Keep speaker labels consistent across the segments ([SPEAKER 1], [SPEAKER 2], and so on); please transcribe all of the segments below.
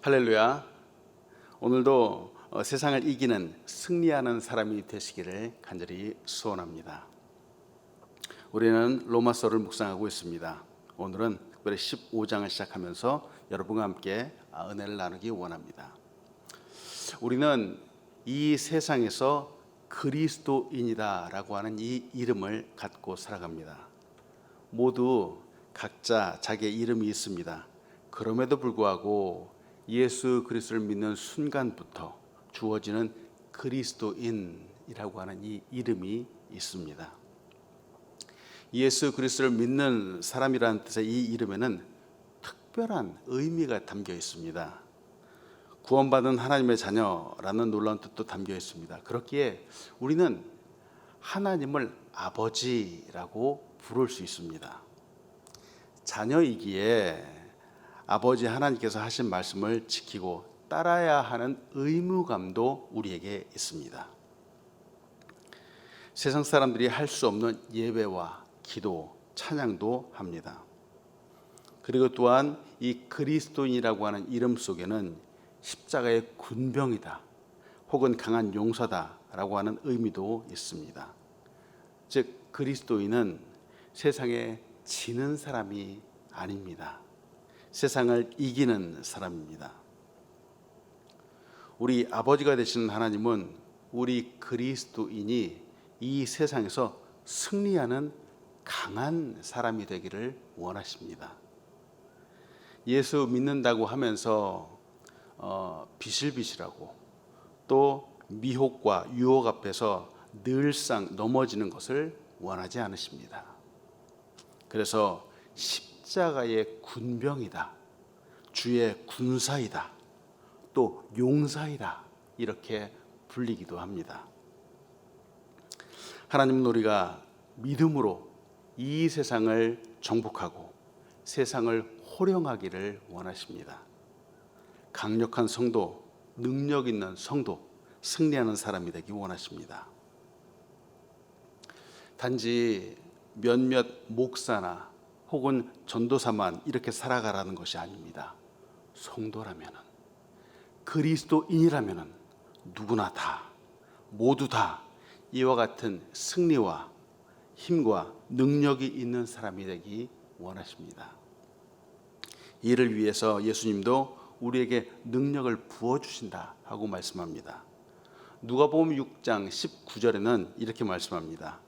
[SPEAKER 1] 할렐루야. 오늘도 세상을 이기는 승리하는 사람이 되시기를 간절히 소원합니다. 우리는 로마서를 묵상하고 있습니다. 오늘은 특별히 15장을 시작하면서 여러분과 함께 은혜를 나누기 원합니다. 우리는 이 세상에서 그리스도인이다 라고 하는 이 이름을 갖고 살아갑니다. 모두 각자 자기의 이름이 있습니다. 그럼에도 불구하고 예수 그리스도를 믿는 순간부터 주어지는 그리스도인이라고 하는 이 이름이 있습니다. 예수 그리스도를 믿는 사람이라는 뜻의 이 이름에는 특별한 의미가 담겨 있습니다. 구원받은 하나님의 자녀라는 놀라운 뜻도 담겨 있습니다. 그렇기에 우리는 하나님을 아버지라고 부를 수 있습니다. 자녀이기에 아버지 하나님께서 하신 말씀을 지키고 따라야 하는 의무감도 우리에게 있습니다. 세상 사람들이 할 수 없는 예배와 기도, 찬양도 합니다. 그리고 또한 이 그리스도인이라고 하는 이름 속에는 십자가의 군병이다 혹은 강한 용사다라고 하는 의미도 있습니다. 즉 그리스도인은 세상에 지는 사람이 아닙니다. 세상을 이기는 사람입니다. 우리 아버지가 되시는 하나님은 우리 그리스도인이 이 세상에서 승리하는 강한 사람이 되기를 원하십니다. 예수 믿는다고 하면서 비실비실하고 또 미혹과 유혹 앞에서 늘상 넘어지는 것을 원하지 않으십니다. 그래서 십자가의 군병이다, 주의 군사이다, 또 용사이다 이렇게 불리기도 합니다. 하나님은 우리가 믿음으로 이 세상을 정복하고 세상을 호령하기를 원하십니다. 강력한 성도, 능력 있는 성도, 승리하는 사람이 되기 원하십니다. 단지 몇몇 목사나 혹은 전도사만 이렇게 살아가라는 것이 아닙니다. 성도라면, 그리스도인이라면 누구나 다, 모두 다 이와 같은 승리와 힘과 능력이 있는 사람이 되기 원하십니다. 이를 위해서 예수님도 우리에게 능력을 부어주신다 하고 말씀합니다. 누가복음 6장 19절에는 이렇게 말씀합니다.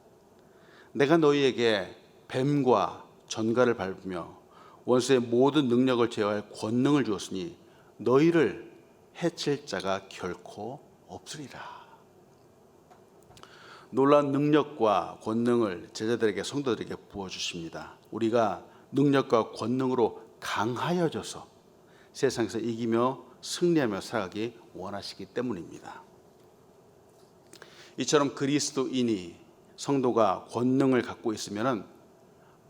[SPEAKER 1] 내가 너희에게 뱀과 전갈을 밟으며 원수의 모든 능력을 제어할 권능을 주었으니 너희를 해칠 자가 결코 없으리라. 놀라운 능력과 권능을 제자들에게, 성도들에게 부어주십니다. 우리가 능력과 권능으로 강하여져서 세상에서 이기며 승리하며 살아가기 원하시기 때문입니다. 이처럼 그리스도인이, 성도가 권능을 갖고 있으면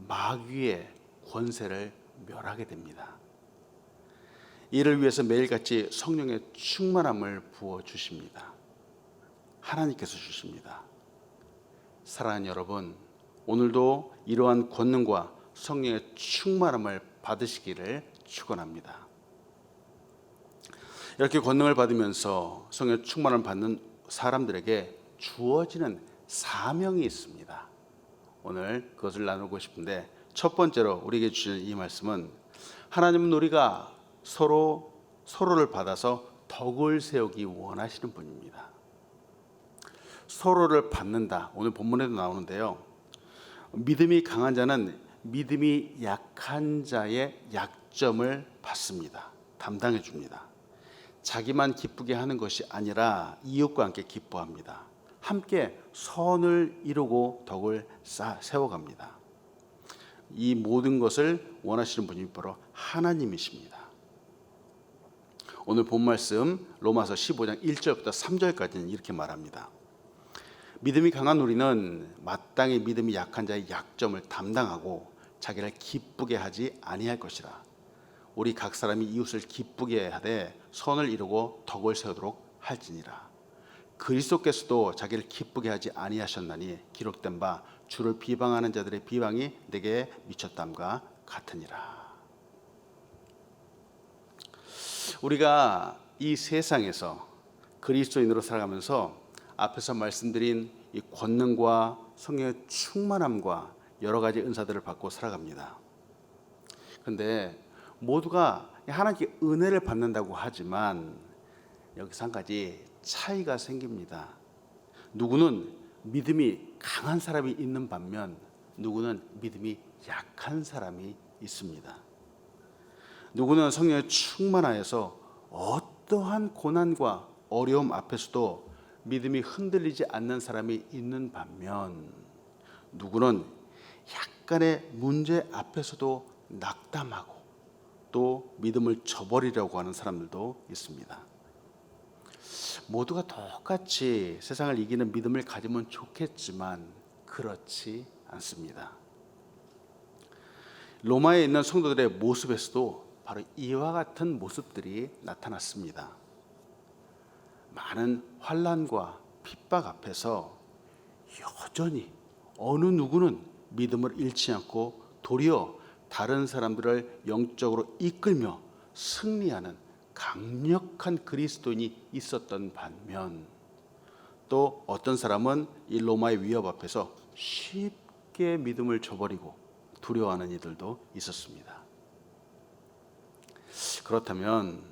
[SPEAKER 1] 마귀의 권세를 멸하게 됩니다. 이를 위해서 매일같이 성령의 충만함을 부어주십니다. 하나님께서 주십니다. 사랑하는 여러분, 오늘도 이러한 권능과 성령의 충만함을 받으시기를 축원합니다. 이렇게 권능을 받으면서 성령의 충만함을 받는 사람들에게 주어지는 사명이 있습니다. 오늘 그것을 나누고 싶은데, 첫 번째로 우리에게 주시는 이 말씀은 하나님은 우리가 서로를 받아서 덕을 세우기 원하시는 분입니다. 서로를 받는다. 오늘 본문에도 나오는데요. 믿음이 강한 자는 믿음이 약한 자의 약점을 받습니다. 담당해 줍니다. 자기만 기쁘게 하는 것이 아니라 이웃과 함께 기뻐합니다. 함께 선을 이루고 덕을 세워갑니다. 이 모든 것을 원하시는 분이 바로 하나님이십니다. 오늘 본 말씀 로마서 15장 1절부터 3절까지는 이렇게 말합니다. 믿음이 강한 우리는 마땅히 믿음이 약한 자의 약점을 담당하고 자기를 기쁘게 하지 아니할 것이라. 우리 각 사람이 이웃을 기쁘게 하되 선을 이루고 덕을 세우도록 할지니라. 그리스도께서도 자기를 기쁘게 하지 아니하셨나니 기록된 바 주를 비방하는 자들의 비방이 내게 미쳤담과 같으니라. 우리가 이 세상에서 그리스도인으로 살아가면서 앞에서 말씀드린 이 권능과 성령의 충만함과 여러 가지 은사들을 받고 살아갑니다. 그런데 모두가 하나님께 은혜를 받는다고 하지만 여기서 한 가지 차이가 생깁니다. 누구는 믿음이 강한 사람이 있는 반면 누구는 믿음이 약한 사람이 있습니다. 누구는 성령에 충만하여서 어떠한 고난과 어려움 앞에서도 믿음이 흔들리지 않는 사람이 있는 반면 누구는 약간의 문제 앞에서도 낙담하고 또 믿음을 저버리려고 하는 사람들도 있습니다. 모두가 똑같이 세상을 이기는 믿음을 가지면 좋겠지만 그렇지 않습니다. 로마에 있는 성도들의 모습에서도 바로 이와 같은 모습들이 나타났습니다. 많은 환난과 핍박 앞에서 여전히 어느 누구는 믿음을 잃지 않고 도리어 다른 사람들을 영적으로 이끌며 승리하는 강력한 그리스도인이 있었던 반면 또 어떤 사람은 이 로마의 위협 앞에서 쉽게 믿음을 저버리고 두려워하는 이들도 있었습니다. 그렇다면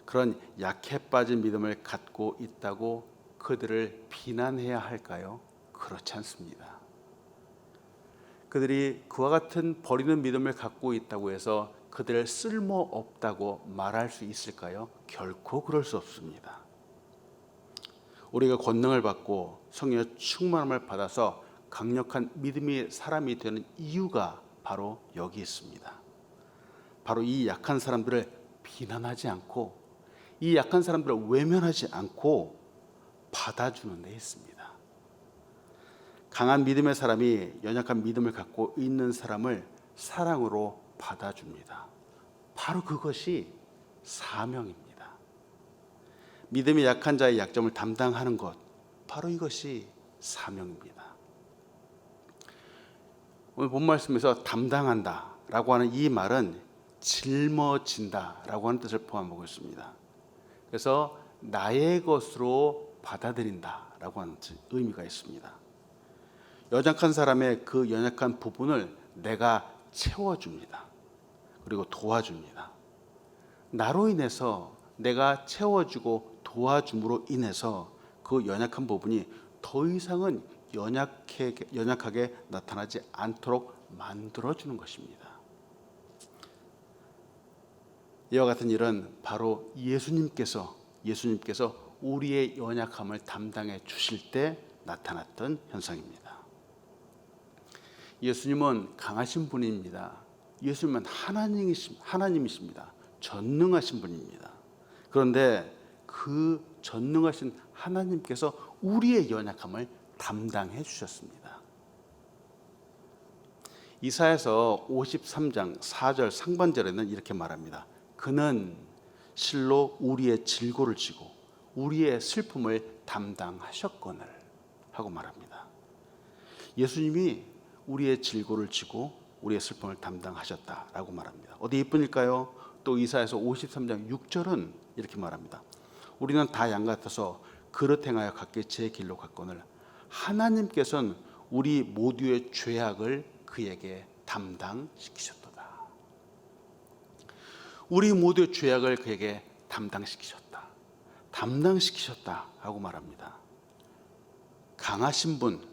[SPEAKER 1] 그런 약해 빠진 믿음을 갖고 있다고 그들을 비난해야 할까요? 그렇지 않습니다. 그들이 그와 같은 버리는 믿음을 갖고 있다고 해서 그들을 쓸모없다고 말할 수 있을까요? 결코 그럴 수 없습니다. 우리가 권능을 받고 성령의 충만함을 받아서 강력한 믿음의 사람이 되는 이유가 바로 여기 있습니다. 바로 이 약한 사람들을 비난하지 않고 이 약한 사람들을 외면하지 않고 받아주는 데 있습니다. 강한 믿음의 사람이 연약한 믿음을 갖고 있는 사람을 사랑으로 받아줍니다. 바로 그것이 사명입니다. 믿음이 약한 자의 약점을 담당하는 것, 바로 이것이 사명입니다. 오늘 본 말씀에서 담당한다라고 하는 이 말은 짊어진다라고 하는 뜻을 포함하고 있습니다. 그래서 나의 것으로 받아들인다라고 하는 의미가 있습니다. 연약한 사람의 그 연약한 부분을 내가 채워줍니다. 그리고 도와줍니다. 나로 인해서 내가 채워주고 도와줌으로 인해서 그 연약한 부분이 더 이상은 연약하게 나타나지 않도록 만들어주는 것입니다. 이와 같은 일은 바로 예수님께서 우리의 연약함을 담당해 주실 때 나타났던 현상입니다. 예수님은 강하신 분입니다. 예수님은 하나님이십니다. 전능하신 분입니다. 그런데 그 전능하신 하나님께서 우리의 연약함을 담당해 주셨습니다. 이사야서 53장 4절 상반절에는 이렇게 말합니다. 그는 실로 우리의 질고를 지고 우리의 슬픔을 담당하셨거늘 하고 말합니다. 예수님이 우리의 질고를 지고 우리의 슬픔을 담당하셨다라고 말합니다. 어디 이뿐일까요? 또 이사야서 53장 6절은 이렇게 말합니다. 우리는 다 양 같아서 그릇 행하여 각기 제 길로 갔거늘 하나님께서는 우리 모두의 죄악을 그에게 담당시키셨도다. 우리 모두의 죄악을 그에게 담당시키셨다 하고 말합니다. 강하신 분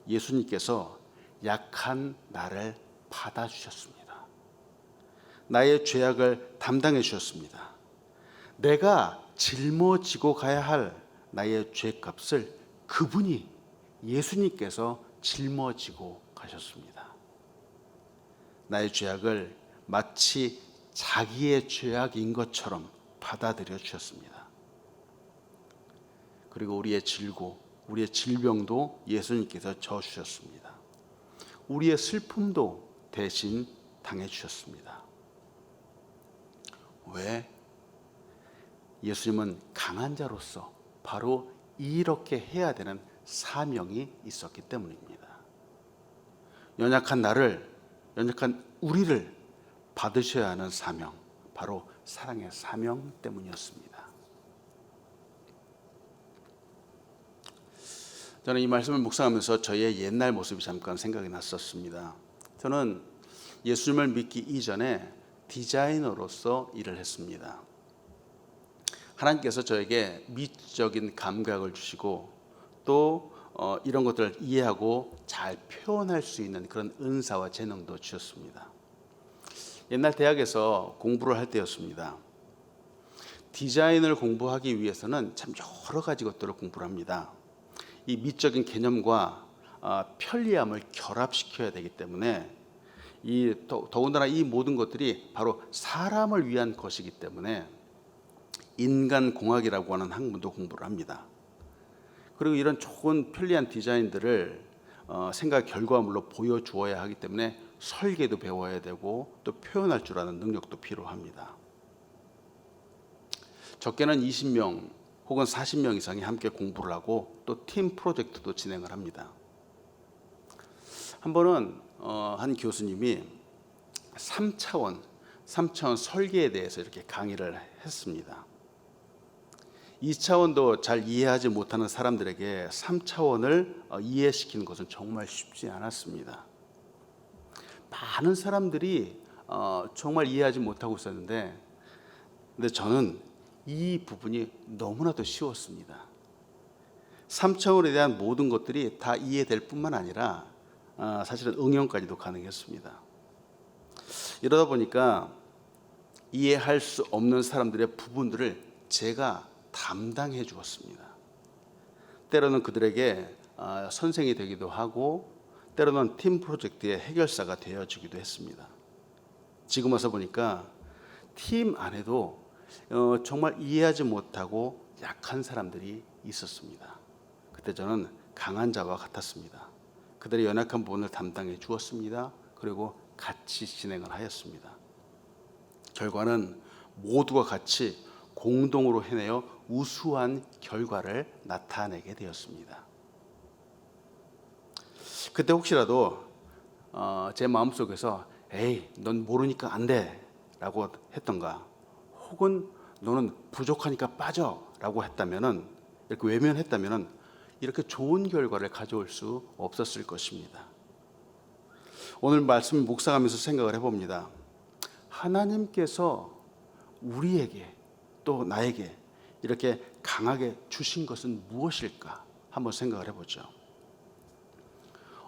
[SPEAKER 1] 예수님께서 약한 나를 받아주셨습니다. 나의 죄악을 담당해 주셨습니다. 내가 짊어지고 가야 할 나의 죄값을 그분이 예수님께서 짊어지고 가셨습니다. 나의 죄악을 마치 자기의 죄악인 것처럼 받아들여 주셨습니다. 그리고 우리의 질고, 우리의 질병도 예수님께서 져주셨습니다. 우리의 슬픔도 대신 당해주셨습니다. 왜? 예수님은 강한 자로서 바로 이렇게 해야 되는 사명이 있었기 때문입니다. 연약한 우리를 받으셔야 하는 사명, 바로 사랑의 사명 때문이었습니다. 저는 이 말씀을 묵상하면서 저의 옛날 모습이 잠깐 생각이 났었습니다. 저는 예수님을 믿기 이전에 디자이너로서 일을 했습니다. 하나님께서 저에게 미적인 감각을 주시고 또 이런 것들을 이해하고 잘 표현할 수 있는 그런 은사와 재능도 주셨습니다. 옛날 대학에서 공부를 할 때였습니다. 디자인을 공부하기 위해서는 참 여러 가지 것들을 공부를 합니다. 이 미적인 개념과 편리함을 결합시켜야 되기 때문에 더군다나 이 모든 것들이 바로 사람을 위한 것이기 때문에 인간공학이라고 하는 학문도 공부를 합니다. 그리고 이런 좋은 편리한 디자인들을 생각 결과물로 보여주어야 하기 때문에 설계도 배워야 되고 또 표현할 줄 아는 능력도 필요합니다. 적게는 20명 혹은 40명 이상이 함께 공부를 하고 또 팀 프로젝트도 진행을 합니다. 한 번은 한 교수님이 3차원 설계에 대해서 이렇게 강의를 했습니다. 2차원도 잘 이해하지 못하는 사람들에게 3차원을 이해시키는 것은 정말 쉽지 않았습니다. 많은 사람들이 정말 이해하지 못하고 있었는데 근데 저는 이 부분이 너무나도 쉬웠습니다. 3차원에 대한 모든 것들이 다 이해될 뿐만 아니라 사실은 응용까지도 가능했습니다. 이러다 보니까 이해할 수 없는 사람들의 부분들을 제가 담당해 주었습니다. 때로는 그들에게 선생이 되기도 하고 때로는 팀 프로젝트의 해결사가 되어주기도 했습니다. 지금 와서 보니까 팀 안에도 정말 이해하지 못하고 약한 사람들이 있었습니다. 그때 저는 강한 자와 같았습니다. 그들의 연약한 부분을 담당해 주었습니다. 그리고 같이 진행을 하였습니다. 결과는 모두가 같이 공동으로 해내어 우수한 결과를 나타내게 되었습니다. 그때 혹시라도 제 마음속에서 에이, 넌 모르니까 안 돼 라고 했던가 혹은 너는 부족하니까 빠져 라고 했다면은 이렇게 외면했다면은 이렇게 좋은 결과를 가져올 수 없었을 것입니다. 오늘 말씀 묵상하면서 생각을 해봅니다. 하나님께서 우리에게 또 나에게 이렇게 강하게 주신 것은 무엇일까 한번 생각을 해보죠.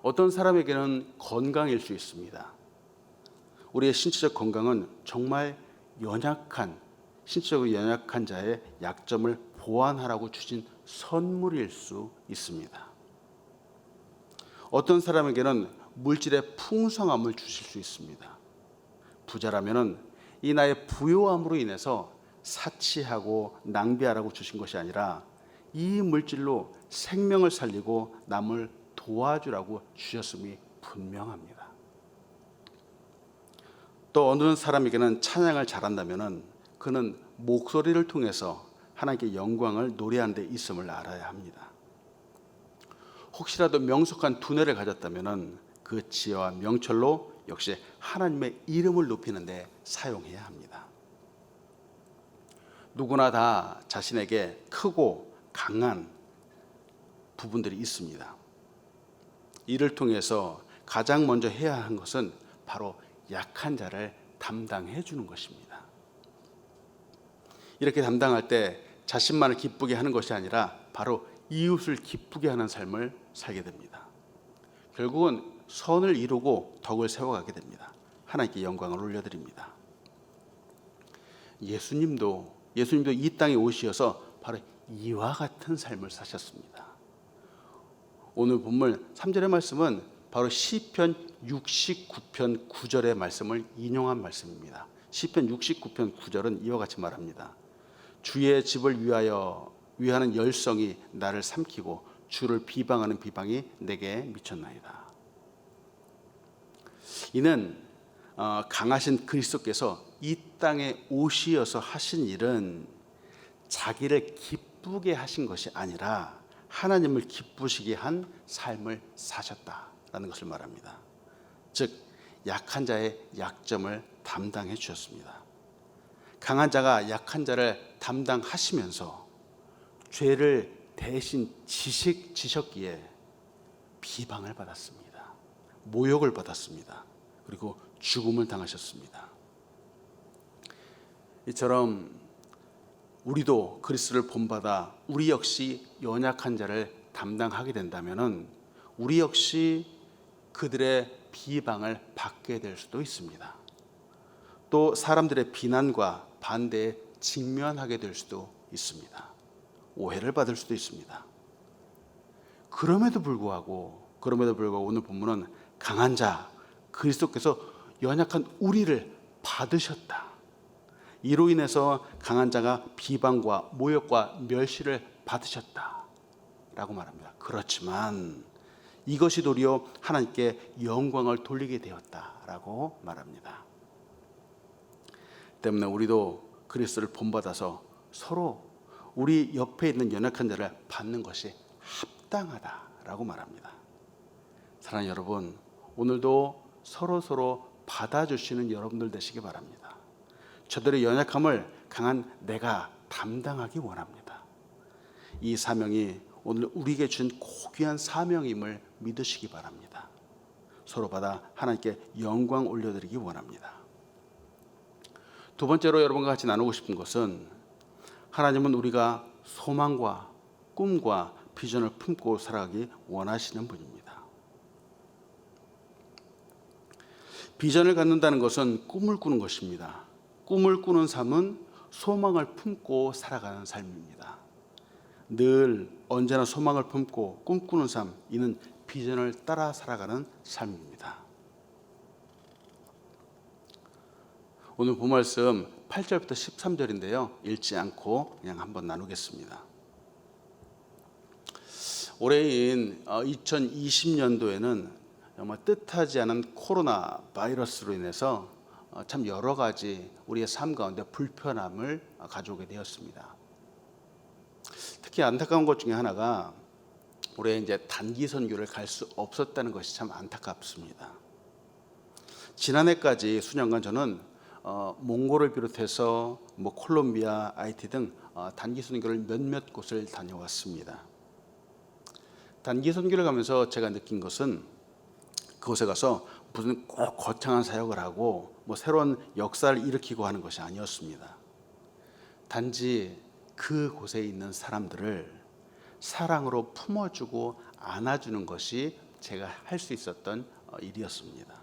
[SPEAKER 1] 어떤 사람에게는 건강일 수 있습니다. 우리의 신체적 건강은 정말 신체적으로 연약한 자의 약점을 보완하라고 주신 선물일 수 있습니다. 어떤 사람에게는 물질의 풍성함을 주실 수 있습니다. 부자라면은 이 나의 부요함으로 인해서 사치하고 낭비하라고 주신 것이 아니라 이 물질로 생명을 살리고 남을 도와주라고 주셨음이 분명합니다. 또 어느 사람에게는 찬양을 잘한다면은 그는 목소리를 통해서 하나님께 영광을 노래하는 데 있음을 알아야 합니다. 혹시라도 명석한 두뇌를 가졌다면은 그 지혜와 명철로 역시 하나님의 이름을 높이는 데 사용해야 합니다. 누구나 다 자신에게 크고 강한 부분들이 있습니다. 이를 통해서 가장 먼저 해야 하는 것은 바로 약한 자를 담당해 주는 것입니다. 이렇게 담당할 때 자신만을 기쁘게 하는 것이 아니라 바로 이웃을 기쁘게 하는 삶을 살게 됩니다. 결국은 선을 이루고 덕을 세워가게 됩니다. 하나님께 영광을 올려드립니다. 예수님도 이 땅에 오시어서 바로 이와 같은 삶을 사셨습니다. 오늘 본문 3절의 말씀은 바로 시편 69편 9절의 말씀을 인용한 말씀입니다. 시편 69편 9절은 이와 같이 말합니다. 주의 집을 위하는 열성이 나를 삼키고 주를 비방하는 비방이 내게 미쳤나이다. 이는 강하신 그리스도께서 이 땅에 오시어서 하신 일은 자기를 기쁘게 하신 것이 아니라 하나님을 기쁘시게 한 삶을 사셨다라는 것을 말합니다. 즉 약한 자의 약점을 담당해 주셨습니다. 강한 자가 약한 자를 담당하시면서 죄를 대신 지셨기에 비방을 받았습니다. 모욕을 받았습니다. 그리고 죽음을 당하셨습니다. 이처럼 우리도 그리스도를 본받아 우리 역시 연약한 자를 담당하게 된다면 우리 역시 그들의 비방을 받게 될 수도 있습니다. 또 사람들의 비난과 반대에 직면하게 될 수도 있습니다. 오해를 받을 수도 있습니다. 그럼에도 불구하고 오늘 본문은 강한 자, 그리스도께서 연약한 우리를 받으셨다. 이로 인해서 강한 자가 비방과 모욕과 멸시를 받으셨다 라고 말합니다. 그렇지만 이것이 도리어 하나님께 영광을 돌리게 되었다라고 말합니다. 때문에 우리도 그리스도를 본받아서 서로 우리 옆에 있는 연약한 자를 받는 것이 합당하다라고 말합니다. 사랑하는 여러분, 오늘도 서로 받아주시는 여러분들 되시기 바랍니다. 저들의 연약함을 강한 내가 담당하기 원합니다. 이 사명이 오늘 우리에게 준 고귀한 사명임을 믿으시기 바랍니다. 서로 받아 하나님께 영광 올려드리기 원합니다. 두 번째로 여러분과 같이 나누고 싶은 것은 하나님은 우리가 소망과 꿈과 비전을 품고 살아가기 원하시는 분입니다. 비전을 갖는다는 것은 꿈을 꾸는 것입니다. 꿈을 꾸는 삶은 소망을 품고 살아가는 삶입니다. 늘 언제나 소망을 품고 꿈꾸는 삶, 이는 비전을 따라 살아가는 삶입니다. 오늘 본 말씀 8절부터 13절인데요. 읽지 않고 그냥 한번 나누겠습니다. 올해인 2020년도에는 정말 뜻하지 않은 코로나 바이러스로 인해서 참 여러 가지 우리의 삶 가운데 불편함을 가져오게 되었습니다. 특히 안타까운 것 중에 하나가 올해 이제 단기 선교를 갈 수 없었다는 것이 참 안타깝습니다. 지난해까지 수년간 저는 몽골을 비롯해서 콜롬비아, 아이티 등 단기 선교를 몇몇 곳을 다녀왔습니다. 단기 선교를 가면서 제가 느낀 것은 그곳에 가서 무슨 꼭 거창한 사역을 하고 새로운 역사를 일으키고 하는 것이 아니었습니다. 단지 그곳에 있는 사람들을 사랑으로 품어주고 안아주는 것이 제가 할 수 있었던 일이었습니다.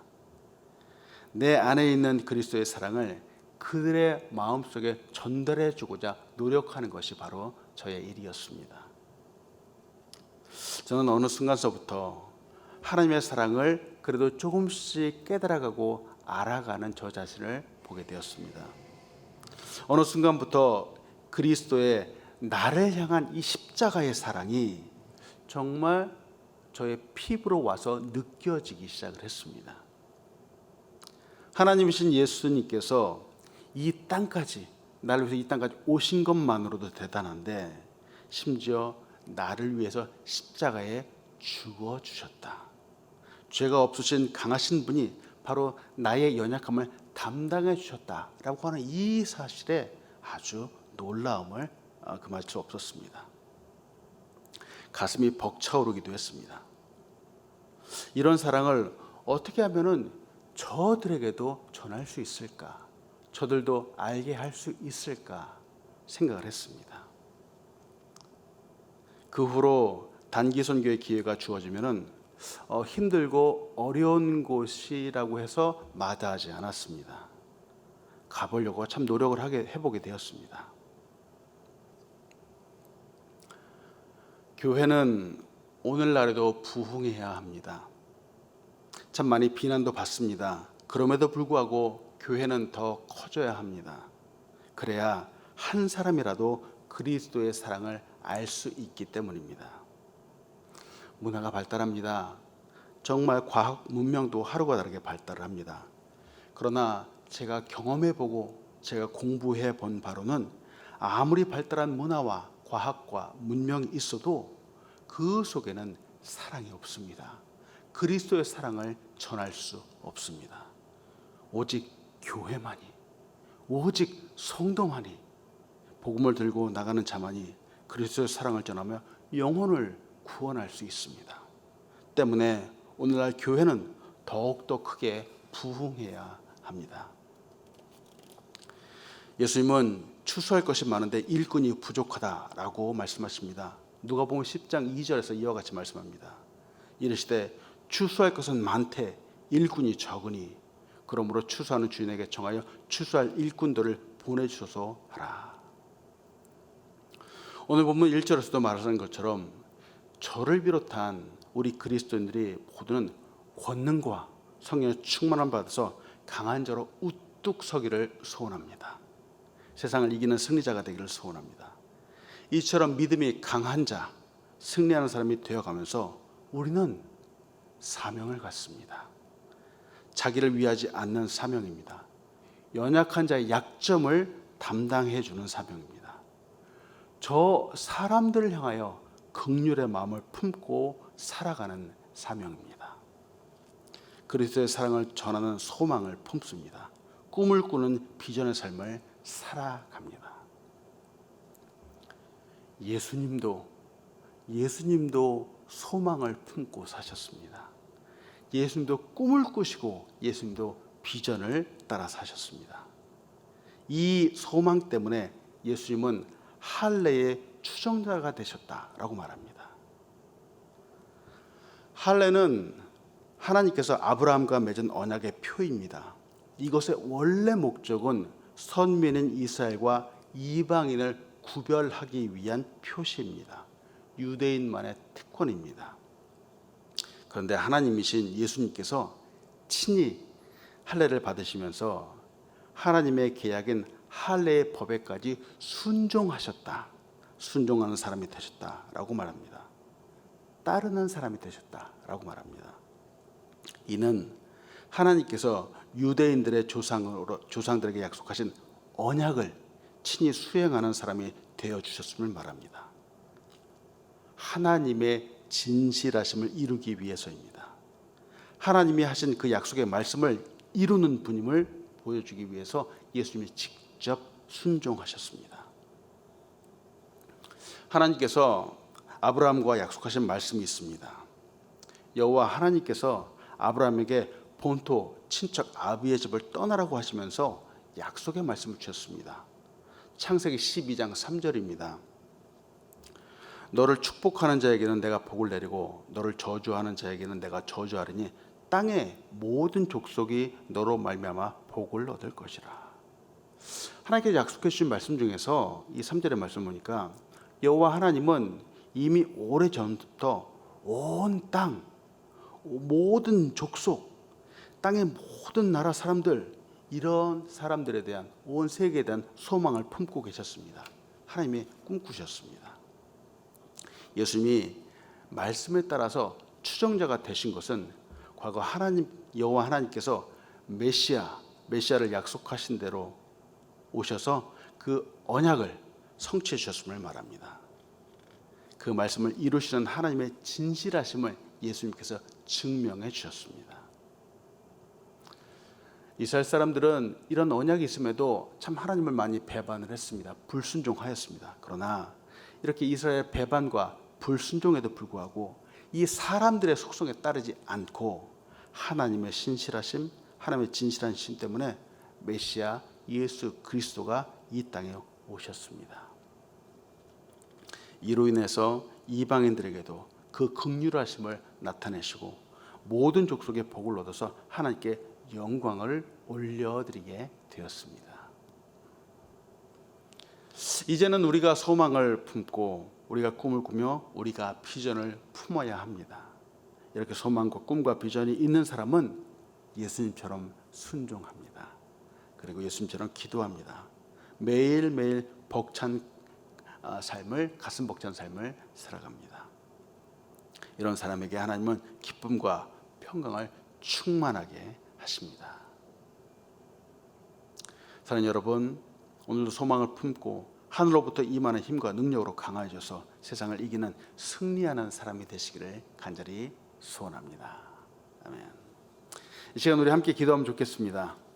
[SPEAKER 1] 내 안에 있는 그리스도의 사랑을 그들의 마음속에 전달해주고자 노력하는 것이 바로 저의 일이었습니다. 저는 어느 순간서부터 하나님의 사랑을 그래도 조금씩 깨달아가고 알아가는 저 자신을 보게 되었습니다. 어느 순간부터 그리스도의 나를 향한 이 십자가의 사랑이 정말 저의 피부로 와서 느껴지기 시작을 했습니다. 하나님이신 예수님께서 이 땅까지, 나를 위해서 이 땅까지 오신 것만으로도 대단한데 심지어 나를 위해서 십자가에 죽어주셨다. 죄가 없으신 강하신 분이 바로 나의 연약함을 담당해 주셨다라고 하는 이 사실에 아주 놀라움을 금할 수 없었습니다. 가슴이 벅차오르기도 했습니다. 이런 사랑을 어떻게 하면은 저들에게도 전할 수 있을까? 저들도 알게 할 수 있을까? 생각을 했습니다. 그 후로 단기 선교의 기회가 주어지면은 힘들고 어려운 곳이라고 해서 마다하지 않았습니다. 가보려고 참 노력을 해보게 되었습니다. 교회는 오늘날에도 부흥해야 합니다. 참 많이 비난도 받습니다. 그럼에도 불구하고 교회는 더 커져야 합니다. 그래야 한 사람이라도 그리스도의 사랑을 알 수 있기 때문입니다. 문화가 발달합니다. 정말 과학 문명도 하루가 다르게 발달을 합니다. 그러나 제가 경험해보고 제가 공부해 본 바로는 아무리 발달한 문화와 과학과 문명이 있어도 그 속에는 사랑이 없습니다. 그리스도의 사랑을 전할 수 없습니다. 오직 교회만이, 오직 성도만이, 복음을 들고 나가는 자만이 그리스도의 사랑을 전하며 영혼을 구원할 수 있습니다. 때문에 오늘날 교회는 더욱더 크게 부흥해야 합니다. 예수님은 추수할 것이 많은데 일꾼이 부족하다라고 말씀하십니다. 누가복음 10장 2절에서 이와 같이 말씀합니다. 이르시되 추수할 것은 많되 일꾼이 적으니 그러므로 추수하는 주인에게 청하여 추수할 일꾼들을 보내주소서 하라. 오늘 본문 1절에서도 말하는 것처럼 저를 비롯한 우리 그리스도인들이 모두는 권능과 성령의 충만함을 받아서 강한 자로 우뚝 서기를 소원합니다. 세상을 이기는 승리자가 되기를 소원합니다. 이처럼 믿음이 강한 자, 승리하는 사람이 되어가면서 우리는 사명을 갖습니다. 자기를 위하지 않는 사명입니다. 연약한 자의 약점을 담당해 주는 사명입니다. 저 사람들을 향하여 긍휼의 마음을 품고 살아가는 사명입니다. 그리스도의 사랑을 전하는 소망을 품습니다. 꿈을 꾸는 비전의 삶을 살아갑니다. 예수님도 소망을 품고 사셨습니다. 예수님도 꿈을 꾸시고 예수님도 비전을 따라 사셨습니다. 이 소망 때문에 예수님은 할례의 추종자가 되셨다라고 말합니다. 할례는 하나님께서 아브라함과 맺은 언약의 표입니다. 이것의 원래 목적은 선민인 이스라엘과 이방인을 구별하기 위한 표시입니다. 유대인만의 특권입니다. 그런데 하나님이신 예수님께서 친히 할례를 받으시면서 하나님의 계약인 할례의 법에까지 순종하셨다. 순종하는 사람이 되셨다라고 말합니다. 따르는 사람이 되셨다라고 말합니다. 이는 하나님께서 유대인들의 조상들에게 약속하신 언약을 친히 수행하는 사람이 되어주셨음을 말합니다. 하나님의 진실하심을 이루기 위해서입니다. 하나님이 하신 그 약속의 말씀을 이루는 분임을 보여주기 위해서 예수님이 직접 순종하셨습니다. 하나님께서 아브라함과 약속하신 말씀이 있습니다. 여호와 하나님께서 아브라함에게 본토 친척 아비의 집을 떠나라고 하시면서 약속의 말씀을 주셨습니다. 창세기 12장 3절입니다. 너를 축복하는 자에게는 내가 복을 내리고 너를 저주하는 자에게는 내가 저주하리니 땅의 모든 족속이 너로 말미암아 복을 얻을 것이라. 하나님께서 약속해 주신 말씀 중에서 이 3절의 말씀 보니까 여호와 하나님은 이미 오래전부터 온 땅, 모든 족속, 땅의 모든 나라 사람들, 이런 사람들에 대한, 온 세계에 대한 소망을 품고 계셨습니다. 하나님이 꿈꾸셨습니다. 예수님이 말씀에 따라서 추종자가 되신 것은 과거 하나님, 여호와 하나님께서 메시아를 약속하신 대로 오셔서 그 언약을 성취해 주셨음을 말합니다. 그 말씀을 이루시는 하나님의 진실하심을 예수님께서 증명해 주셨습니다. 이스라엘 사람들은 이런 언약이 있음에도 참 하나님을 많이 배반을 했습니다. 불순종하였습니다. 그러나 이렇게 이스라엘 배반과 불순종에도 불구하고 이 사람들의 속성에 따르지 않고 하나님의 신실하심, 하나님의 진실한 신 때문에 메시아 예수 그리스도가 이 땅에 오셨습니다. 이로 인해서 이방인들에게도 그 긍휼하심을 나타내시고 모든 족속의 복을 얻어서 하나님께 영광을 올려드리게 되었습니다. 이제는 우리가 소망을 품고 우리가 꿈을 꾸며 우리가 비전을 품어야 합니다. 이렇게 소망과 꿈과 비전이 있는 사람은 예수님처럼 순종합니다. 그리고 예수님처럼 기도합니다. 매일매일 벅찬 삶을, 가슴 벅찬 삶을 살아갑니다. 이런 사람에게 하나님은 기쁨과 평강을 충만하게 하십니다. 사랑하는 여러분, 오늘도 소망을 품고 하늘로부터 임하는 힘과 능력으로 강해져서 세상을 이기는 승리하는 사람이 되시기를 간절히 소원합니다. 아멘. 이 시간 우리 함께 기도하면 좋겠습니다.